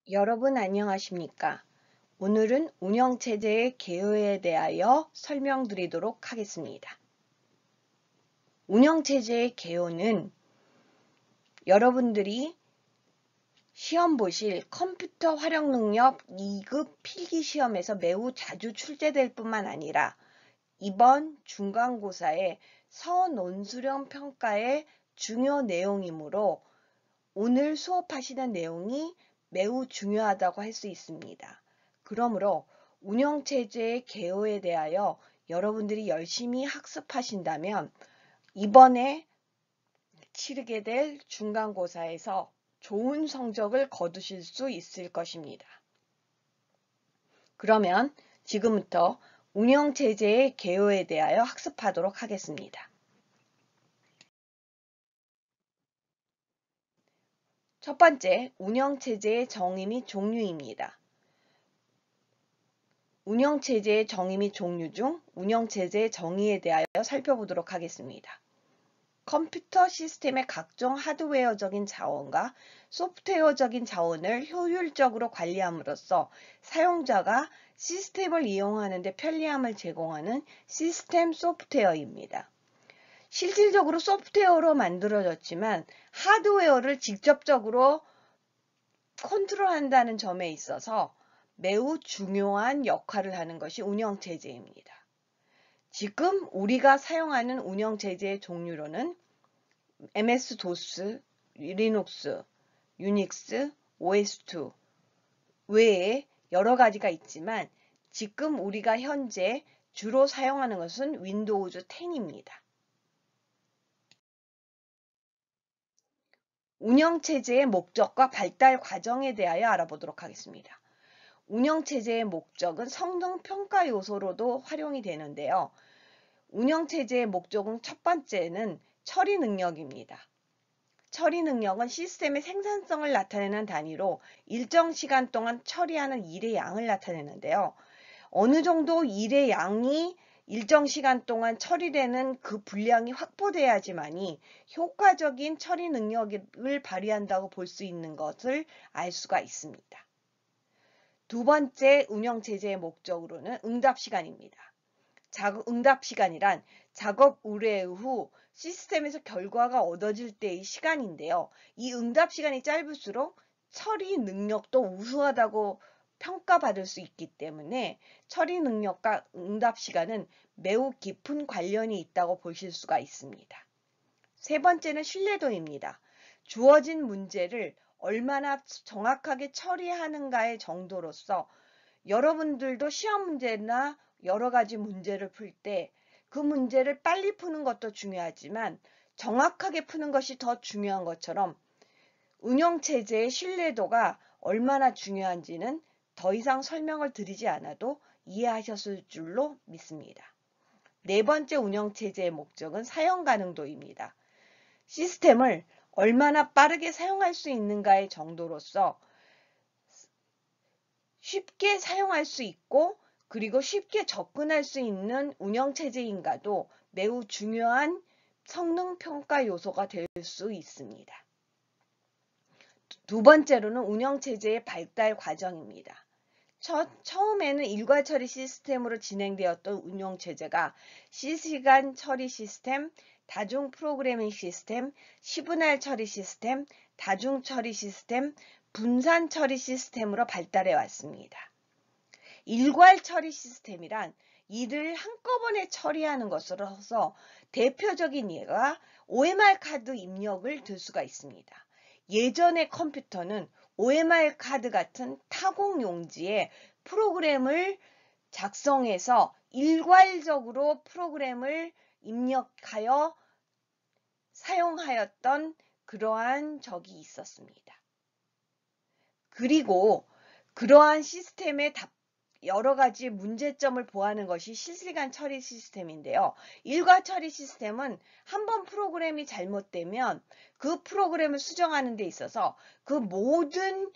여러분 안녕하십니까? 오늘은 운영체제의 개요에 대하여 설명드리도록 하겠습니다. 운영체제의 개요는 여러분들이 시험 보실 컴퓨터 활용능력 2급 필기시험에서 매우 자주 출제될 뿐만 아니라 이번 중간고사의 서논술형 평가의 중요 내용이므로 오늘 수업하시는 내용이 매우 중요하다고 할 수 있습니다. 그러므로 운영체제의 개요에 대하여 여러분들이 열심히 학습하신다면 이번에 치르게 될 중간고사에서 좋은 성적을 거두실 수 있을 것입니다. 그러면 지금부터 운영체제의 개요에 대하여 학습하도록 하겠습니다. 첫 번째, 운영체제의 정의 및 종류입니다. 운영체제의 정의 및 종류 중 운영체제의 정의에 대하여 살펴보도록 하겠습니다. 컴퓨터 시스템의 각종 하드웨어적인 자원과 소프트웨어적인 자원을 효율적으로 관리함으로써 사용자가 시스템을 이용하는 데 편리함을 제공하는 시스템 소프트웨어입니다. 실질적으로 소프트웨어로 만들어졌지만 하드웨어를 직접적으로 컨트롤한다는 점에 있어서 매우 중요한 역할을 하는 것이 운영체제입니다. 지금 우리가 사용하는 운영체제의 종류로는 MS-DOS, 리눅스, 유닉스, OS2 외에 여러 가지가 있지만 지금 우리가 현재 주로 사용하는 것은 윈도우즈 10입니다. 운영체제의 목적과 발달 과정에 대하여 알아보도록 하겠습니다. 운영체제의 목적은 성능 평가 요소로도 활용이 되는데요. 운영체제의 목적은 첫 번째는 처리 능력입니다. 처리 능력은 시스템의 생산성을 나타내는 단위로 일정 시간 동안 처리하는 일의 양을 나타내는데요. 어느 정도 일의 양이 일정 시간 동안 처리되는 그 분량이 확보돼야지만이 효과적인 처리 능력을 발휘한다고 볼 수 있는 것을 알 수가 있습니다. 두 번째 운영체제의 목적으로는 응답시간입니다. 응답시간이란 작업 의뢰 후 시스템에서 결과가 얻어질 때의 시간인데요. 이 응답시간이 짧을수록 처리 능력도 우수하다고 평가받을 수 있기 때문에 처리 능력과 응답시간은 매우 깊은 관련이 있다고 보실 수가 있습니다. 세 번째는 신뢰도입니다. 주어진 문제를 얼마나 정확하게 처리하는가의 정도로서 여러분들도 시험 문제나 여러 가지 문제를 풀 때 그 문제를 빨리 푸는 것도 중요하지만 정확하게 푸는 것이 더 중요한 것처럼 운영체제의 신뢰도가 얼마나 중요한지는 더 이상 설명을 드리지 않아도 이해하셨을 줄로 믿습니다. 네 번째 운영체제의 목적은 사용 가능도입니다. 시스템을 얼마나 빠르게 사용할 수 있는가의 정도로서 쉽게 사용할 수 있고 그리고 쉽게 접근할 수 있는 운영체제인가도 매우 중요한 성능평가 요소가 될 수 있습니다. 두 번째로는 운영체제의 발달 과정입니다. 처음에는 일괄 처리 시스템으로 진행되었던 운영체제가 실시간 처리 시스템, 다중 프로그래밍 시스템, 시분할 처리 시스템, 다중 처리 시스템, 분산 처리 시스템으로 발달해 왔습니다. 일괄 처리 시스템이란 일을 한꺼번에 처리하는 것으로서 대표적인 예가 OMR 카드 입력을 들 수가 있습니다. 예전의 컴퓨터는 OMR 카드 같은 타공 용지에 프로그램을 작성해서 일괄적으로 프로그램을 입력하여 사용하였던 그러한 적이 있었습니다. 그리고 그러한 시스템의 여러 가지 문제점을 보완하는 것이 실시간 처리 시스템인데요. 일괄 처리 시스템은 한번 프로그램이 잘못되면 그 프로그램을 수정하는 데 있어서 그 모든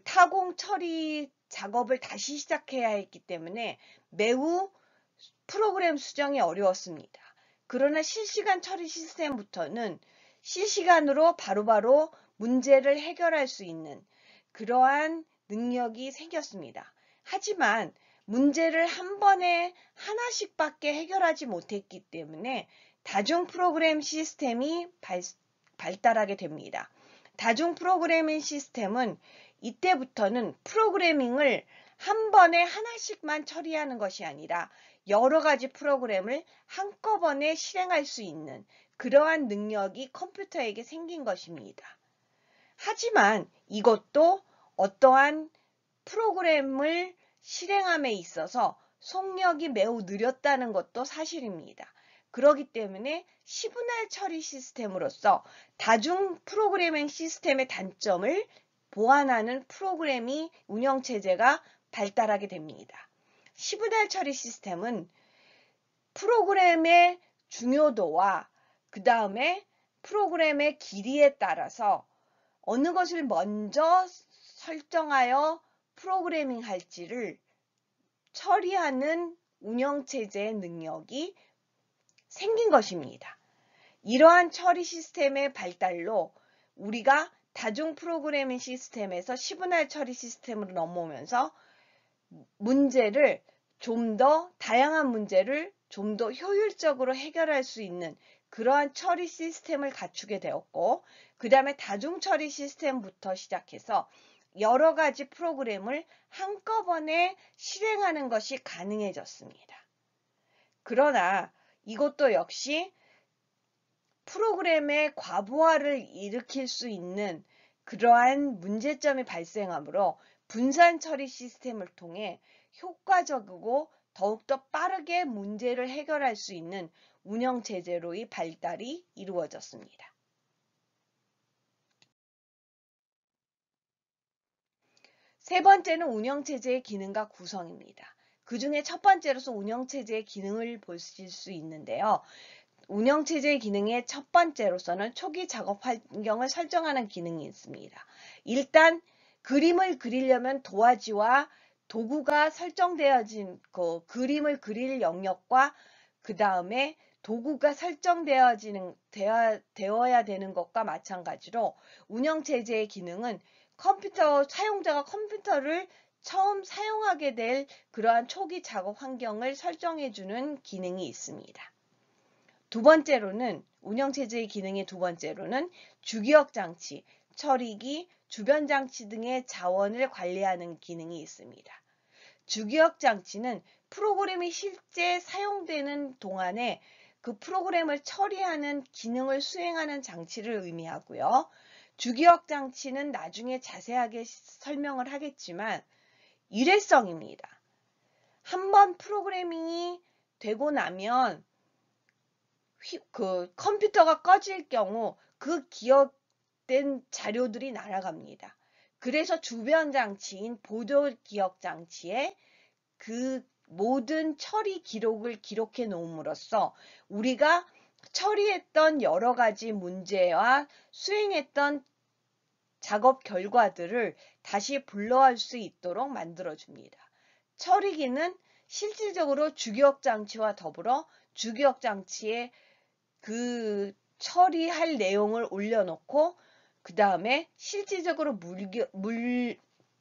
타공 처리 작업을 다시 시작해야 했기 때문에 매우 프로그램 수정이 어려웠습니다. 그러나 실시간 처리 시스템부터는 실시간으로 바로바로 문제를 해결할 수 있는 그러한 능력이 생겼습니다. 하지만 문제를 한 번에 하나씩밖에 해결하지 못했기 때문에 다중 프로그램 시스템이 발달하게 됩니다. 다중 프로그래밍 시스템은 이때부터는 프로그래밍을 한 번에 하나씩만 처리하는 것이 아니라 여러 가지 프로그램을 한꺼번에 실행할 수 있는 그러한 능력이 컴퓨터에게 생긴 것입니다. 하지만 이것도 어떠한 프로그램을 실행함에 있어서 속력이 매우 느렸다는 것도 사실입니다. 그렇기 때문에 시분할 처리 시스템으로서 다중 프로그래밍 시스템의 단점을 보완하는 프로그래밍 운영체제가 발달하게 됩니다. 시분할 처리 시스템은 프로그램의 중요도와 그 다음에 프로그램의 길이에 따라서 어느 것을 먼저 설정하여 프로그래밍 할지를 처리하는 운영체제의 능력이 생긴 것입니다. 이러한 처리 시스템의 발달로 우리가 다중 프로그래밍 시스템에서 시분할 처리 시스템으로 넘어오면서 문제를 좀 더 다양한 문제를 좀 더 효율적으로 해결할 수 있는 그러한 처리 시스템을 갖추게 되었고, 그 다음에 다중 처리 시스템부터 시작해서 여러 가지 프로그램을 한꺼번에 실행하는 것이 가능해졌습니다. 그러나 이것도 역시 프로그램의 과부하를 일으킬 수 있는 그러한 문제점이 발생하므로 분산 처리 시스템을 통해 효과적이고 더욱더 빠르게 문제를 해결할 수 있는 운영체제로의 발달이 이루어졌습니다. 세 번째는 운영체제의 기능과 구성입니다. 그 중에 첫 번째로서 운영체제의 기능을 보실 수 있는데요. 운영체제의 기능의 첫 번째로서는 초기 작업 환경을 설정하는 기능이 있습니다. 일단 그림을 그리려면 도화지와 도구가 설정되어진 그림을 그릴 영역과 그 다음에 도구가 설정되어야 되는 것과 마찬가지로 운영체제의 기능은 사용자가 컴퓨터를 처음 사용하게 될 그러한 초기 작업 환경을 설정해주는 기능이 있습니다. 두 번째로는 운영체제의 기능의 두 번째로는 주기억 장치, 처리기, 주변 장치 등의 자원을 관리하는 기능이 있습니다. 주기억 장치는 프로그램이 실제 사용되는 동안에 그 프로그램을 처리하는 기능을 수행하는 장치를 의미하고요. 주기억 장치는 나중에 자세하게 설명을 하겠지만 일회성입니다. 한번 프로그래밍이 되고 나면 그 컴퓨터가 꺼질 경우 그 기억된 자료들이 날아갑니다. 그래서 주변 장치인 보조 기억 장치에 그 모든 처리 기록을 기록해 놓음으로써 우리가 처리했던 여러 가지 문제와 수행했던 작업 결과들을 다시 불러올 수 있도록 만들어줍니다. 처리기는 실질적으로 주기억 장치와 더불어 주기억 장치에 그 처리할 내용을 올려놓고 그 다음에 실질적으로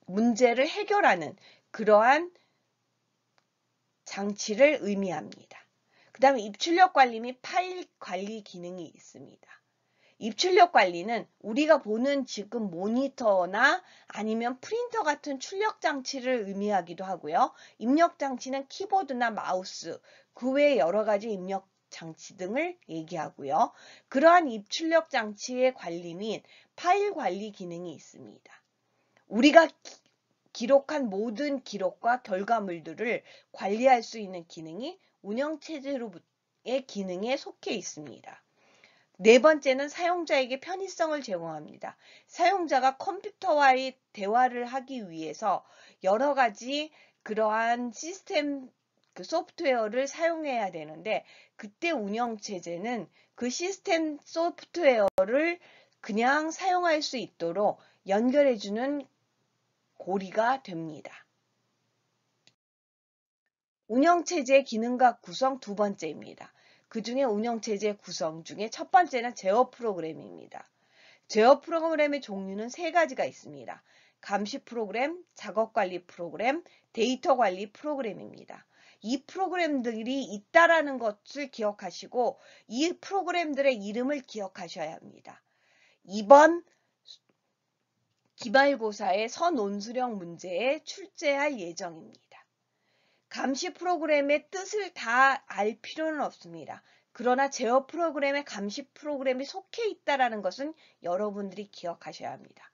문제를 해결하는 그러한 장치를 의미합니다. 그 다음에 입출력 관리 및 파일 관리 기능이 있습니다. 입출력 관리는 우리가 보는 지금 모니터나 아니면 프린터 같은 출력 장치를 의미하기도 하고요. 입력 장치는 키보드나 마우스, 그 외에 여러 가지 입력 장치 등을 얘기하고요. 그러한 입출력 장치의 관리 및 파일 관리 기능이 있습니다. 우리가 기록한 모든 기록과 결과물들을 관리할 수 있는 기능이 운영체제로의 기능에 속해 있습니다. 네 번째는 사용자에게 편의성을 제공합니다. 사용자가 컴퓨터와의 대화를 하기 위해서 여러 가지 그러한 시스템 소프트웨어를 사용해야 되는데 그때 운영체제는 그 시스템 소프트웨어를 그냥 사용할 수 있도록 연결해주는 고리가 됩니다. 운영체제의 기능과 구성 두 번째입니다. 그 중에 운영체제 구성 중에 첫 번째는 제어 프로그램입니다. 제어 프로그램의 종류는 세 가지가 있습니다. 감시 프로그램, 작업 관리 프로그램, 데이터 관리 프로그램입니다. 이 프로그램들이 있다라는 것을 기억하시고 이 프로그램들의 이름을 기억하셔야 합니다. 이번 기말고사의 선논술형 문제에 출제할 예정입니다. 감시 프로그램의 뜻을 다 알 필요는 없습니다. 그러나 제어 프로그램에 감시 프로그램이 속해 있다는 것은 여러분들이 기억하셔야 합니다.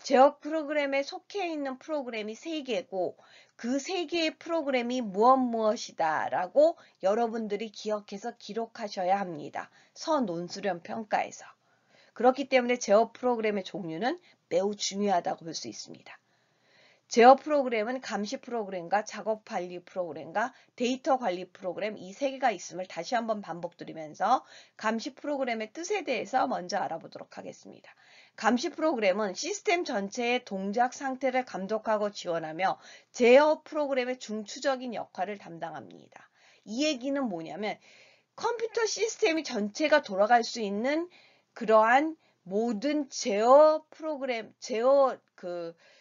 제어 프로그램에 속해 있는 프로그램이 3개고 그 3개의 프로그램이 무엇이다 라고 여러분들이 기억해서 기록하셔야 합니다. 선논술형 평가에서. 그렇기 때문에 제어 프로그램의 종류는 매우 중요하다고 볼 수 있습니다. 제어 프로그램은 감시 프로그램과 작업 관리 프로그램과 데이터 관리 프로그램 이 3개가 있음을 다시 한번 반복드리면서 감시 프로그램의 뜻에 대해서 먼저 알아보도록 하겠습니다. 감시 프로그램은 시스템 전체의 동작 상태를 감독하고 지원하며 제어 프로그램의 중추적인 역할을 담당합니다. 이 얘기는 뭐냐면 컴퓨터 시스템이 전체가 돌아갈 수 있는 그러한 모든 제어 프로그램, 제어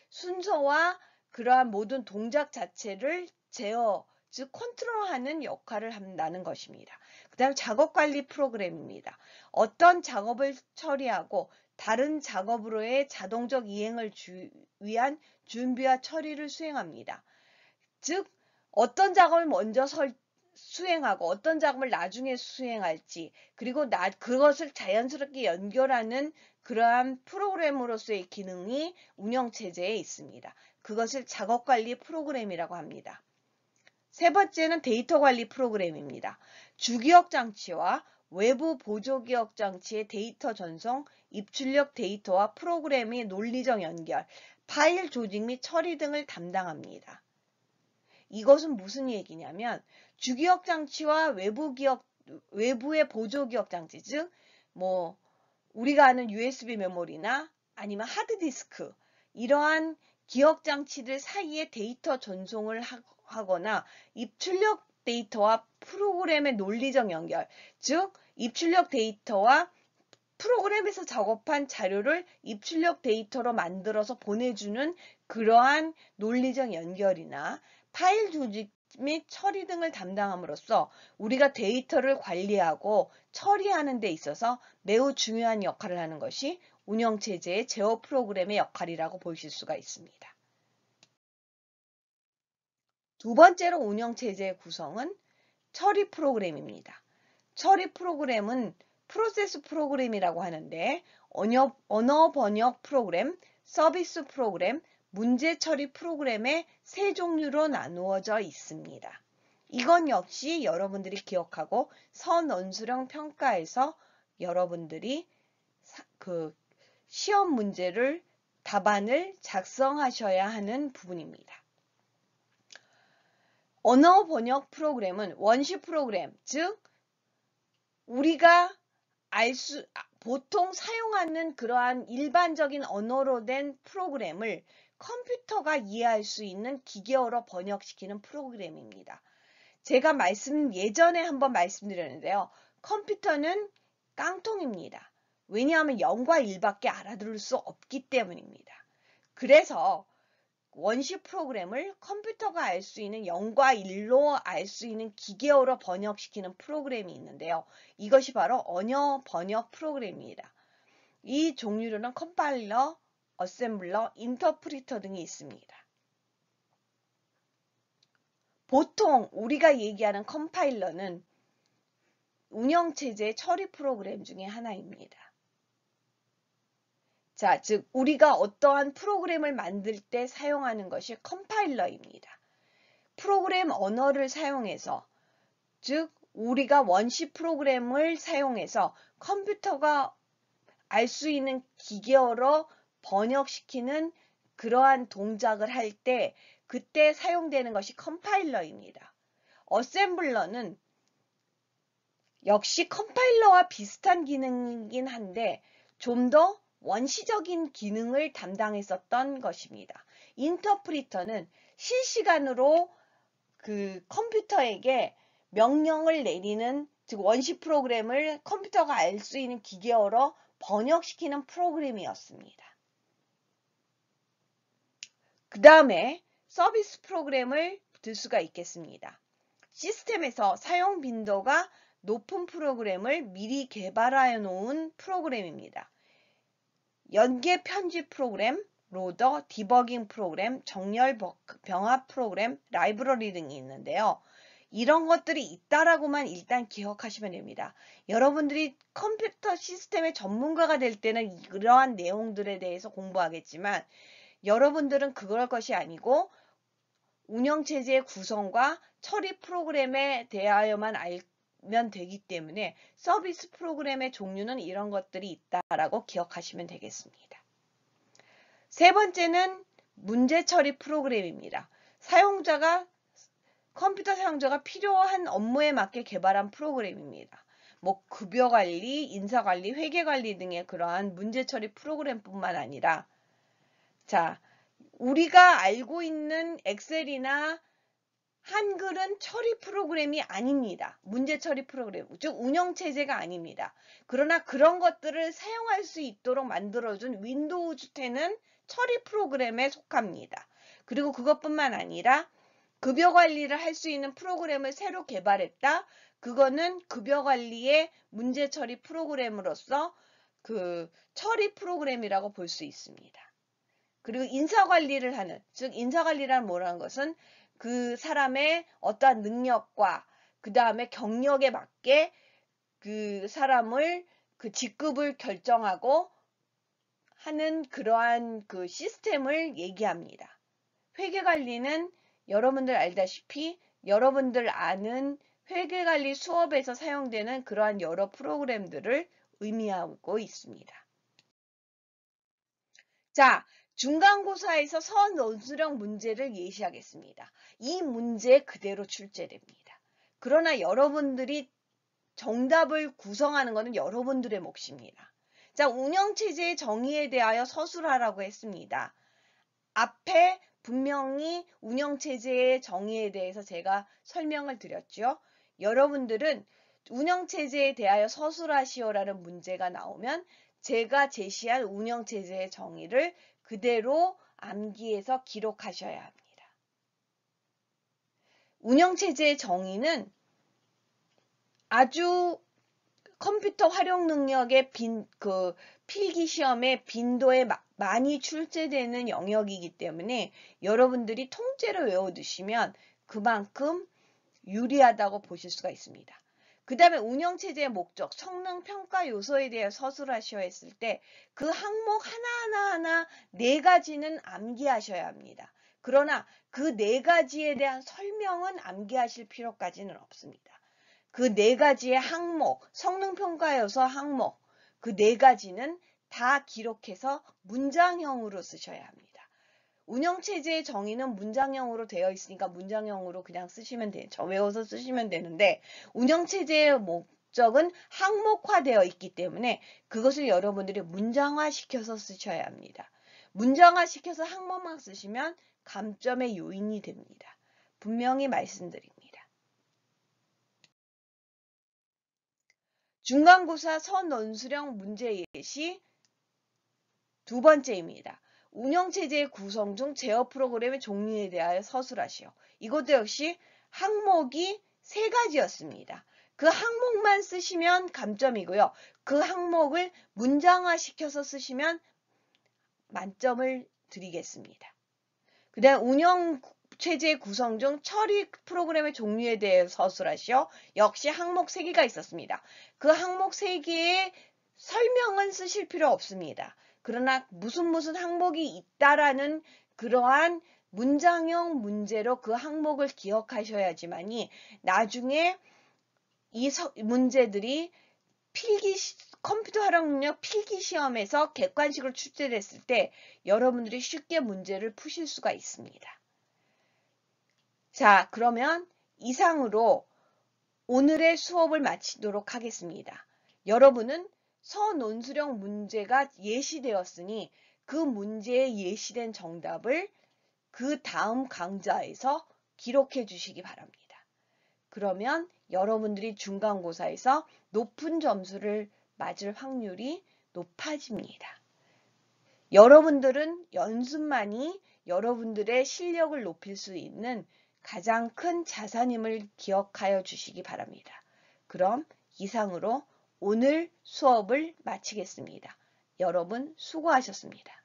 순서와 그러한 모든 동작 자체를 제어, 즉 컨트롤하는 역할을 한다는 것입니다. 그 다음 작업관리 프로그램입니다. 어떤 작업을 처리하고 다른 작업으로의 자동적 이행을 위한 준비와 처리를 수행합니다. 즉 어떤 작업을 먼저 수행하고 어떤 작업을 나중에 수행할지 그리고 그것을 자연스럽게 연결하는 그러한 프로그램으로서의 기능이 운영체제에 있습니다. 그것을 작업관리 프로그램이라고 합니다. 세 번째는 데이터 관리 프로그램입니다. 주기억 장치와 외부 보조기억 장치의 데이터 전송, 입출력 데이터와 프로그램의 논리적 연결, 파일 조직 및 처리 등을 담당합니다. 이것은 무슨 얘기냐면 주기억 장치와 외부의 보조기억 장치, 즉 우리가 아는 USB 메모리나 아니면 하드디스크 이러한 기억 장치들 사이에 데이터 전송을 하거나 입출력 데이터와 프로그램의 논리적 연결, 즉 입출력 데이터와 프로그램에서 작업한 자료를 입출력 데이터로 만들어서 보내주는 그러한 논리적 연결이나 파일 조직 및 처리 등을 담당함으로써 우리가 데이터를 관리하고 처리하는 데 있어서 매우 중요한 역할을 하는 것이 운영체제의 제어 프로그램의 역할이라고 보실 수가 있습니다. 두 번째로 운영체제의 구성은 처리 프로그램입니다. 처리 프로그램은 프로세스 프로그램이라고 하는데 언어 번역 프로그램, 서비스 프로그램, 문제 처리 프로그램의 세 종류로 나누어져 있습니다. 이건 역시 여러분들이 기억하고 선논술형 평가에서 여러분들이 시험 문제를 답안을 작성하셔야 하는 부분입니다. 언어 번역 프로그램은 원시 프로그램, 즉 우리가 보통 사용하는 그러한 일반적인 언어로 된 프로그램을 컴퓨터가 이해할 수 있는 기계어로 번역시키는 프로그램입니다. 제가 예전에 한번 말씀드렸는데요. 컴퓨터는 깡통입니다. 왜냐하면 0과 1밖에 알아들을 수 없기 때문입니다. 그래서 원시 프로그램을 컴퓨터가 알 수 있는 0과 1로 알 수 있는 기계어로 번역시키는 프로그램이 있는데요. 이것이 바로 언어 번역 프로그램입니다. 이 종류로는 컴파일러, 어셈블러, 인터프리터 등이 있습니다. 보통 우리가 얘기하는 컴파일러는 운영체제의 처리 프로그램 중에 하나입니다. 자, 즉 우리가 어떠한 프로그램을 만들 때 사용하는 것이 컴파일러입니다. 프로그램 언어를 사용해서, 즉 우리가 원시 프로그램을 사용해서 컴퓨터가 알 수 있는 기계어로 번역시키는 그러한 동작을 할 때 그때 사용되는 것이 컴파일러입니다. 어셈블러는 역시 컴파일러와 비슷한 기능이긴 한데 좀 더 원시적인 기능을 담당했었던 것입니다. 인터프리터는 실시간으로 컴퓨터에게 명령을 내리는, 즉 원시 프로그램을 컴퓨터가 알 수 있는 기계어로 번역시키는 프로그램이었습니다. 그 다음에 서비스 프로그램을 들 수가 있겠습니다. 시스템에서 사용 빈도가 높은 프로그램을 미리 개발하여 놓은 프로그램입니다. 연계 편집 프로그램, 로더, 디버깅 프로그램, 정렬 병합 프로그램, 라이브러리 등이 있는데요. 이런 것들이 있다라고만 일단 기억하시면 됩니다. 여러분들이 컴퓨터 시스템의 전문가가 될 때는 이러한 내용들에 대해서 공부하겠지만 여러분들은 그럴 것이 아니고 운영체제의 구성과 처리 프로그램에 대하여만 알면 되기 때문에 서비스 프로그램의 종류는 이런 것들이 있다라고 기억하시면 되겠습니다. 세 번째는 문제 처리 프로그램입니다. 컴퓨터 사용자가 필요한 업무에 맞게 개발한 프로그램입니다. 급여 관리, 인사 관리, 회계 관리 등의 그러한 문제 처리 프로그램뿐만 아니라 우리가 알고 있는 엑셀이나 한글은 처리 프로그램이 아닙니다. 문제 처리 프로그램, 즉 운영체제가 아닙니다. 그러나 그런 것들을 사용할 수 있도록 만들어준 윈도우즈 10은 처리 프로그램에 속합니다. 그리고 그것뿐만 아니라 급여 관리를 할 수 있는 프로그램을 새로 개발했다. 그거는 급여 관리의 문제 처리 프로그램으로서 그 처리 프로그램이라고 볼 수 있습니다. 그리고 인사 관리를 하는, 즉 인사 관리란 뭐라는 것은 그 사람의 어떠한 능력과 그 다음에 경력에 맞게 그 사람을 그 직급을 결정하고 하는 그러한 그 시스템을 얘기합니다. 회계관리는 여러분들 알다시피 여러분들 아는 회계관리 수업에서 사용되는 그러한 여러 프로그램들을 의미하고 있습니다. 자, 중간고사에서 선논술형 문제를 예시하겠습니다. 이 문제 그대로 출제됩니다. 그러나 여러분들이 정답을 구성하는 것은 여러분들의 몫입니다. 자, 운영체제의 정의에 대하여 서술하라고 했습니다. 앞에 분명히 운영체제의 정의에 대해서 제가 설명을 드렸죠. 여러분들은 운영체제에 대하여 서술하시오라는 문제가 나오면 제가 제시한 운영체제의 정의를 그대로 암기해서 기록하셔야 합니다. 운영체제의 정의는 아주 컴퓨터 활용 능력의 필기시험의 빈도에 많이 출제되는 영역이기 때문에 여러분들이 통째로 외워두시면 그만큼 유리하다고 보실 수가 있습니다. 그 다음에 운영체제의 목적, 성능 평가 요소에 대해 서술하셔야 했을 때 그 항목 하나하나 4가지는 암기하셔야 합니다. 그러나 그 4가지에 대한 설명은 암기하실 필요까지는 없습니다. 그 4가지의 항목, 성능 평가 요소 항목, 그 4가지는 다 기록해서 문장형으로 쓰셔야 합니다. 운영체제의 정의는 문장형으로 되어 있으니까 문장형으로 그냥 쓰시면 돼요. 외워서 쓰시면 되는데 운영체제의 목적은 항목화되어 있기 때문에 그것을 여러분들이 문장화시켜서 쓰셔야 합니다. 문장화시켜서 항목만 쓰시면 감점의 요인이 됩니다. 분명히 말씀드립니다. 중간고사 선논술형 문제 예시 두 번째입니다. 운영체제의 구성 중 제어 프로그램의 종류에 대하여 서술하시오. 이것도 역시 항목이 3가지였습니다. 그 항목만 쓰시면 감점이고요. 그 항목을 문장화시켜서 쓰시면 만점을 드리겠습니다. 그 다음 운영체제 구성 중 처리 프로그램의 종류에 대해 서술하시오. 역시 항목 3개가 있었습니다. 그 항목 3개의 설명은 쓰실 필요 없습니다. 그러나 무슨 항목이 있다라는 그러한 문장형 문제로 그 항목을 기억하셔야지만이 나중에 이 문제들이 컴퓨터 활용 능력 필기 시험에서 객관식으로 출제됐을 때 여러분들이 쉽게 문제를 푸실 수가 있습니다. 자, 그러면 이상으로 오늘의 수업을 마치도록 하겠습니다. 여러분은 선논술형 문제가 예시되었으니 그 문제에 예시된 정답을 그 다음 강좌에서 기록해 주시기 바랍니다. 그러면 여러분들이 중간고사에서 높은 점수를 맞을 확률이 높아집니다. 여러분들은 연습만이 여러분들의 실력을 높일 수 있는 가장 큰 자산임을 기억하여 주시기 바랍니다. 그럼 이상으로 오늘 수업을 마치겠습니다. 여러분 수고하셨습니다.